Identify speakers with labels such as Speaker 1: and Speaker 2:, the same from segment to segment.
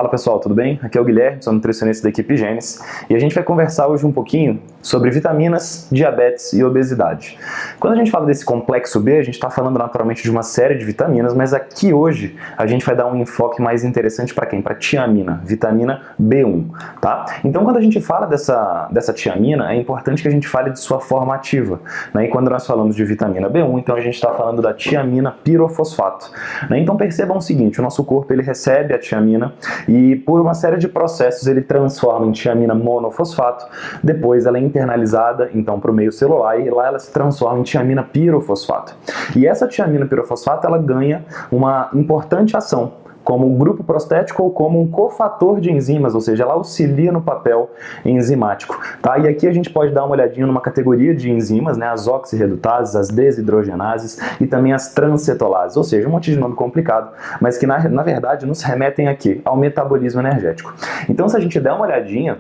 Speaker 1: Fala pessoal, tudo bem? Aqui é o Guilherme, sou nutricionista da equipe Genes e a gente vai conversar hoje um pouquinho sobre vitaminas, diabetes e obesidade. Quando a gente fala desse complexo B, a gente está falando naturalmente de uma série de vitaminas, mas aqui hoje a gente vai dar um enfoque mais interessante para quem? Para tiamina, vitamina B1, tá? Então quando a gente fala dessa tiamina, é importante que a gente fale de sua forma ativa, né? E quando nós falamos de vitamina B1, então a gente está falando da tiamina pirofosfato, né? Então percebam o seguinte, o nosso corpo ele recebe a tiamina e por uma série de processos ele transforma em tiamina monofosfato, depois ela é internalizada então para o meio celular e lá ela se transforma em tiamina pirofosfato. E essa tiamina pirofosfato ela ganha uma importante ação como um grupo prostético ou como um cofator de enzimas, ou seja, ela auxilia no papel enzimático, tá? E aqui a gente pode dar uma olhadinha numa categoria de enzimas, né? As oxirredutases, as desidrogenases e também as transcetolases, ou seja, um monte de nome complicado, mas que na verdade nos remetem aqui ao metabolismo energético. Então se a gente der uma olhadinha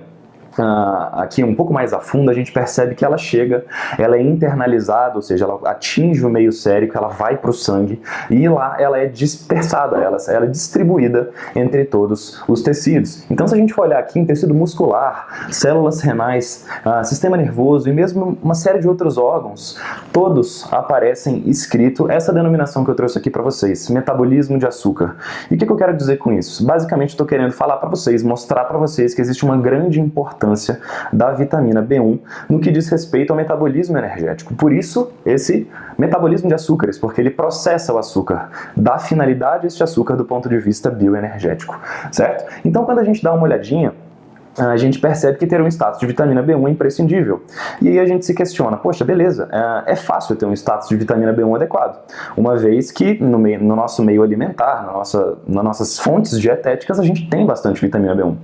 Speaker 1: aqui um pouco mais a fundo, a gente percebe que ela é internalizada, ou seja, ela atinge o meio sérico, ela vai para o sangue e lá ela é dispersada, ela é distribuída entre todos os tecidos. Então se a gente for olhar aqui em tecido muscular, células renais, sistema nervoso e mesmo uma série de outros órgãos, todos aparecem escrito essa denominação que eu trouxe aqui para vocês, metabolismo de açúcar. E o que eu quero dizer com isso? Basicamente estou querendo falar para vocês, mostrar para vocês que existe uma grande importância da vitamina B1 no que diz respeito ao metabolismo energético. Por isso, esse metabolismo de açúcares, porque ele processa o açúcar, dá finalidade a este açúcar do ponto de vista bioenergético, certo? Então, quando a gente dá uma olhadinha, a gente percebe que ter um status de vitamina B1 é imprescindível. E aí a gente se questiona, poxa, beleza, é fácil ter um status de vitamina B1 adequado, uma vez que no nosso meio alimentar, nas nossas fontes dietéticas, a gente tem bastante vitamina B1,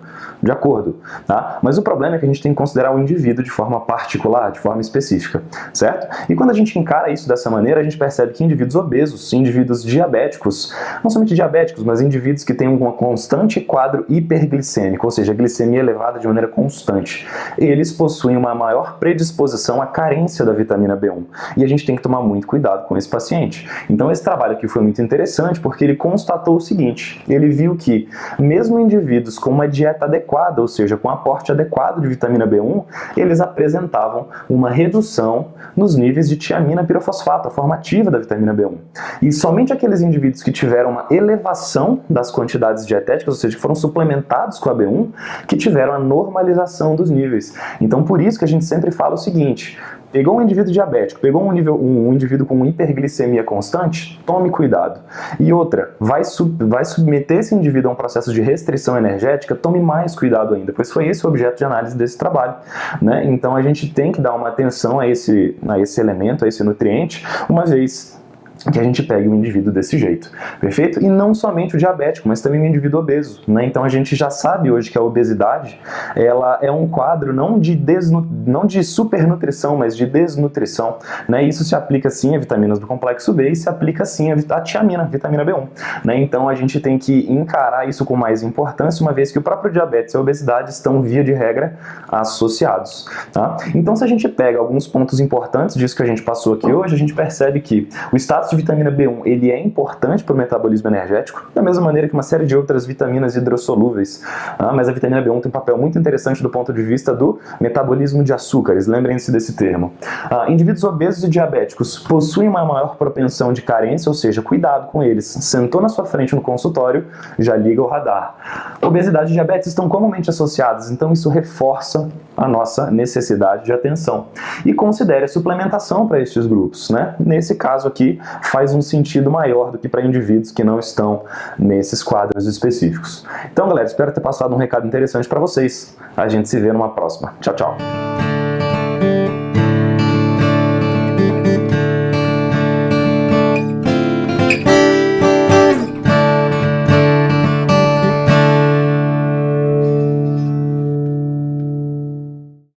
Speaker 1: de acordo, tá? Mas o problema é que a gente tem que considerar o indivíduo de forma particular, de forma específica, certo? E quando a gente encara isso dessa maneira, a gente percebe que indivíduos obesos, indivíduos diabéticos, não somente diabéticos, mas indivíduos que têm um constante quadro hiperglicêmico, ou seja, glicemia elevada de maneira constante, eles possuem uma maior predisposição à carência da vitamina B1. E a gente tem que tomar muito cuidado com esse paciente. Então esse trabalho aqui foi muito interessante porque ele constatou o seguinte, ele viu que mesmo indivíduos com uma dieta adequada, ou seja, com aporte adequado de vitamina B1, eles apresentavam uma redução nos níveis de tiamina pirofosfato, a forma ativa da vitamina B1. E somente aqueles indivíduos que tiveram uma elevação das quantidades dietéticas, ou seja, que foram suplementados com a B1, que tiveram a normalização dos níveis. Então por isso que a gente sempre fala o seguinte, pegou um indivíduo diabético, pegou um indivíduo com hiperglicemia constante, tome cuidado. E outra, vai submeter esse indivíduo a um processo de restrição energética, tome mais cuidado ainda, pois foi esse o objeto de análise desse trabalho, né? Então a gente tem que dar uma atenção a esse elemento, a esse nutriente, uma vez que a gente pegue o indivíduo desse jeito, perfeito? E não somente o diabético, mas também o indivíduo obeso, né? Então a gente já sabe hoje que a obesidade, ela é um quadro não de supernutrição, mas de desnutrição, né? Isso se aplica sim a vitaminas do complexo B e se aplica sim a tiamina, vitamina B1, né? Então a gente tem que encarar isso com mais importância, uma vez que o próprio diabetes e a obesidade estão, via de regra, associados, tá? Então se a gente pega alguns pontos importantes disso que a gente passou aqui hoje, a gente percebe que o status de vitamina B1 ele é importante para o metabolismo energético, da mesma maneira que uma série de outras vitaminas hidrossolúveis, mas a vitamina B1 tem um papel muito interessante do ponto de vista do metabolismo de açúcares, lembrem-se desse termo. Indivíduos obesos e diabéticos possuem uma maior propensão de carência, ou seja, cuidado com eles, sentou na sua frente no consultório, já liga o radar. Obesidade e diabetes estão comumente associadas, então isso reforça a nossa necessidade de atenção. E considere a suplementação para estes grupos, né? Nesse caso aqui, faz um sentido maior do que para indivíduos que não estão nesses quadros específicos. Então, galera, espero ter passado um recado interessante para vocês. A gente se vê numa próxima. Tchau, tchau!